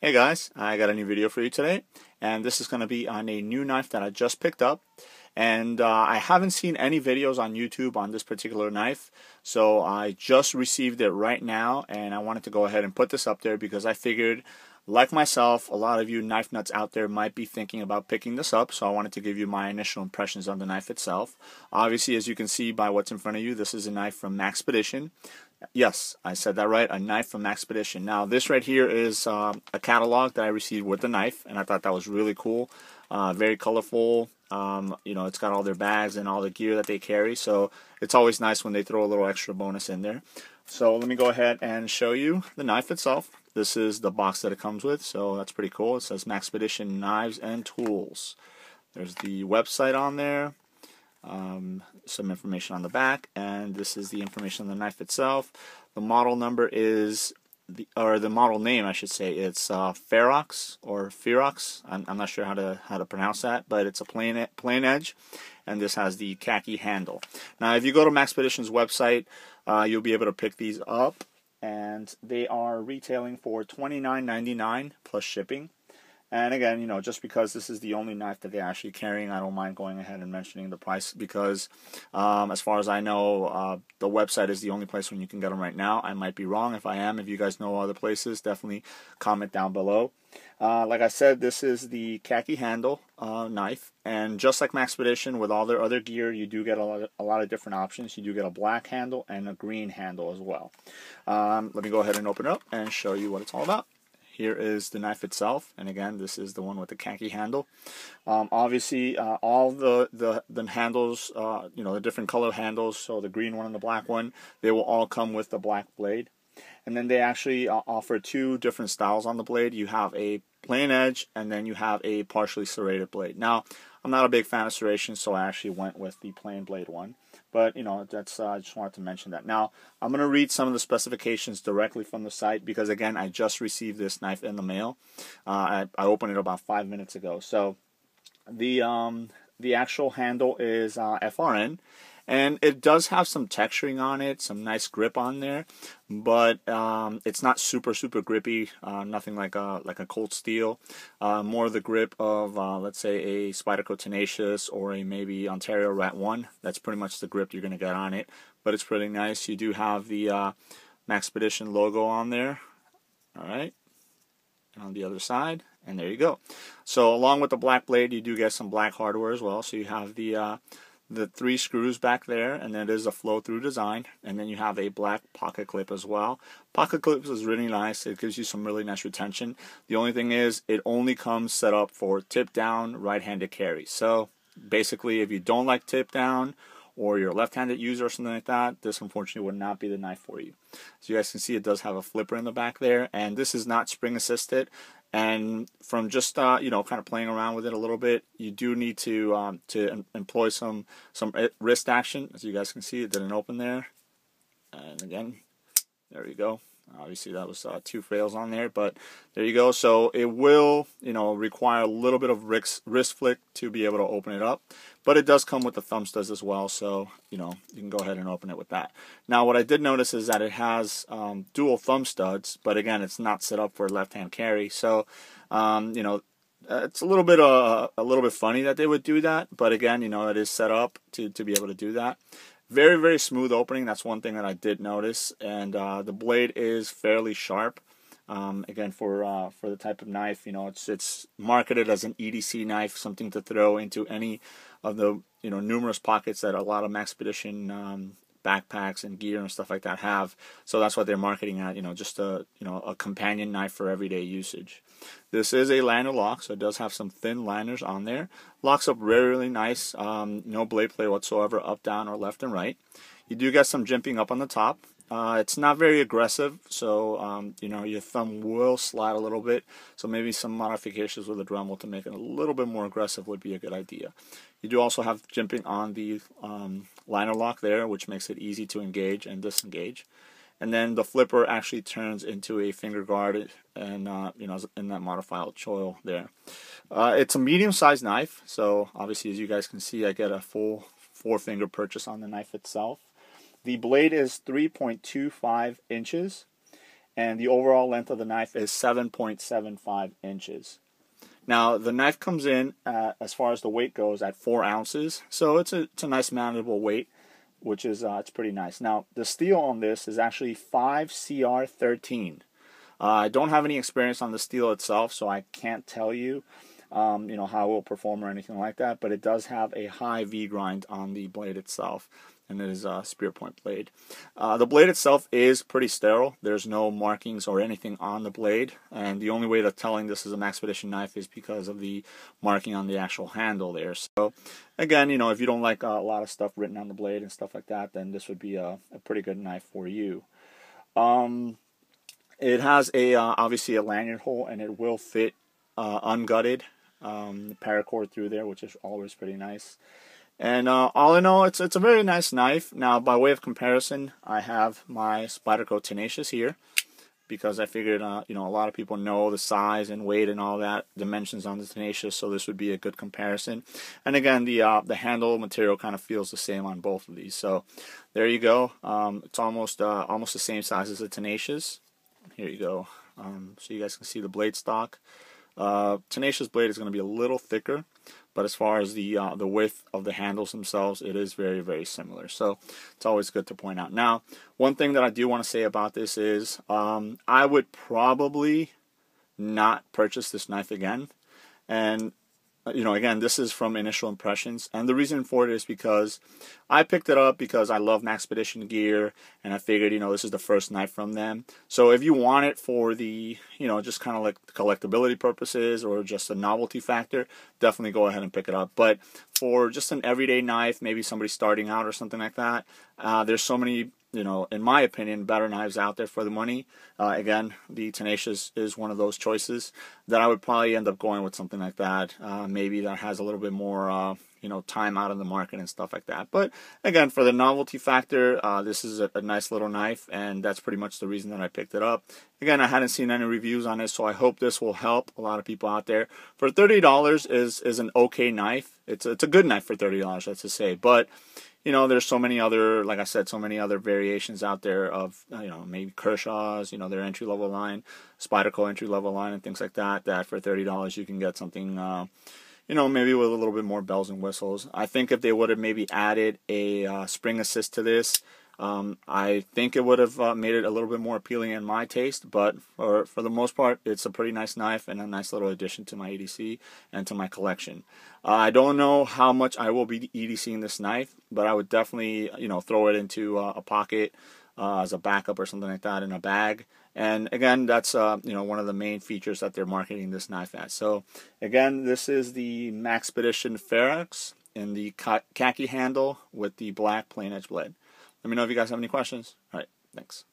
Hey guys, I got a new video for you today, and this is going to be on a new knife that I just picked up. And I haven't seen any videos on YouTube on this particular knife, so I just received it right now, and I wanted to go ahead and put this up there because I figured, like myself, a lot of you knife nuts out there might be thinking about picking this up, so I wanted to give you my initial impressions on the knife itself. Obviously, as you can see by what's in front of you, this is a knife from Maxpedition. Yes, I said that right, a knife from Maxpedition. Now, this right here is a catalog that I received with the knife, and I thought that was really cool. Very colorful. It's got all their bags and all the gear that they carry, so it's always nice when they throw a little extra bonus in there. So let me go ahead and show you the knife itself. This is the box that it comes with, so that's pretty cool. It says Maxpedition Knives and Tools. There's the website on there. Some information on the back, and this is the information on the knife itself. The model number is the model name, I should say. It's Ferox or Ferox. I'm not sure how to pronounce that, but it's a plain edge, and this has the khaki handle. Now, if you go to Maxpedition's website, you'll be able to pick these up, and they are retailing for $29.99 plus shipping. And again, just because this is the only knife that they're actually carrying, I don't mind going ahead and mentioning the price because as far as I know, the website is the only place when you can get them right now. I might be wrong. If I am, if you guys know other places, definitely comment down below. Like I said, this is the khaki handle knife, and just like Maxpedition with all their other gear, you do get a lot of different options. You do get a black handle and a green handle as well. Let me go ahead and open it up and show you what it's all about. Here is the knife itself, and again, this is the one with the khaki handle. Obviously, all the handles, the different color handles, so the green one and the black one, they will all come with the black blade. And then they actually offer two different styles on the blade. You have a plain edge, and then you have a partially serrated blade. Now, I'm not a big fan of serration, so I actually went with the plain blade one. But, that's I just wanted to mention that. Now, I'm going to read some of the specifications directly from the site because, again, I just received this knife in the mail. I opened it about 5 minutes ago. So, the actual handle is FRN. And it does have some texturing on it, some nice grip on there, but it's not super grippy. Nothing like a cold steel. More the grip of let's say a Spyderco Tenacious or a maybe Ontario Rat 1. That's pretty much the grip you're gonna get on it. But it's pretty nice. You do have the Maxpedition logo on there. All right, and on the other side, and there you go. So along with the black blade, you do get some black hardware as well. So you have the 3 screws back there, and then it is a flow-through design, and then you have a black pocket clip as well. Pocket clips is really nice. It gives you some really nice retention. The only thing is it only comes set up for tip down right-handed carry. So basically, if you don't like tip down or you're a left-handed user or something like that, this unfortunately would not be the knife for you. So you guys can see it does have a flipper in the back there, and this is not spring assisted. And from just kind of playing around with it a little bit, you do need to employ some wrist action. As you guys can see, it didn't open there. And again, there you go. Obviously, that was 2 fails on there, but there you go. So it will, require a little bit of wrist flick to be able to open it up. But it does come with the thumb studs as well, so, you can go ahead and open it with that. Now, what I did notice is that it has dual thumb studs, but again, it's not set up for left-hand carry. So, it's a little bit funny that they would do that, but again, it is set up to be able to do that. Very, very smooth opening. That's one thing that I did notice, and the blade is fairly sharp. Again, for the type of knife, it's marketed as an EDC knife, something to throw into any of the numerous pockets that a lot of Maxpedition backpacks and gear and stuff like that have. So that's what they're marketing at, just a companion knife for everyday usage. This is a liner lock, so it does have some thin liners on there. Locks up really nice. No blade play whatsoever, up, down, or left and right. You do get some jimping up on the top. It's not very aggressive, so your thumb will slide a little bit. So maybe some modifications with the Dremel to make it a little bit more aggressive would be a good idea. You do also have jimping on the liner lock there, which makes it easy to engage and disengage. And then the flipper actually turns into a finger guard, and in that modified choil there. It's a medium-sized knife, so obviously, as you guys can see, I get a full 4-finger purchase on the knife itself. The blade is 3.25 inches, and the overall length of the knife is 7.75 inches. Now, the knife comes in, as far as the weight goes, at 4 ounces, so it's a nice manageable weight, which is it's pretty nice. Now, the steel on this is actually 5CR13. I don't have any experience on the steel itself, so I can't tell you, how it will perform or anything like that, but it does have a high V grind on the blade itself, and it is a spear point blade. The blade itself is pretty sterile. There's no markings or anything on the blade, and the only way to telling this is a Maxpedition knife is because of the marking on the actual handle there. So again, if you don't like a lot of stuff written on the blade and stuff like that, then this would be a pretty good knife for you. It has obviously a lanyard hole, and it will fit ungutted paracord through there, which is always pretty nice. And all in all, it's a very nice knife. Now, by way of comparison, I have my Spyderco Tenacious here, because I figured, a lot of people know the size and weight and all that dimensions on the Tenacious, so this would be a good comparison. And again, the handle material kind of feels the same on both of these. So there you go. It's almost the same size as the Tenacious. Here you go. So you guys can see the blade stock. Tenacious blade is going to be a little thicker, but as far as the width of the handles themselves, it is very, very similar. So it's always good to point out. Now, one thing that I do want to say about this is I would probably not purchase this knife again. And again, this is from initial impressions, and the reason for it is because I picked it up because I love Maxpedition gear, and I figured, this is the first knife from them. So if you want it for the, just kind of like collectability purposes or just a novelty factor, definitely go ahead and pick it up. But for just an everyday knife, maybe somebody starting out or something like that, there's so many, in my opinion, better knives out there for the money. Again, the Tenacious is one of those choices that I would probably end up going with something like that. Maybe that has a little bit more, time out in the market and stuff like that. But again, for the novelty factor, this is a nice little knife, and that's pretty much the reason that I picked it up. Again, I hadn't seen any reviews on it, so I hope this will help a lot of people out there. For $30 is an okay knife. It's a good knife for $30, let's just say. But there's so many other, like I said, so many other variations out there of, maybe Kershaw's, their entry-level line, Spyderco entry-level line, and things like that, that for $30 you can get something, maybe with a little bit more bells and whistles. I think if they would have maybe added a spring assist to this, I think it would have made it a little bit more appealing in my taste, but for the most part, it's a pretty nice knife and a nice little addition to my EDC and to my collection. I don't know how much I will be EDCing this knife, but I would definitely, throw it into a pocket as a backup or something like that in a bag. And again, that's one of the main features that they're marketing this knife as. So again, this is the Maxpedition Ferox in the khaki handle with the black plain edge blade. Let me know if you guys have any questions. All right, thanks.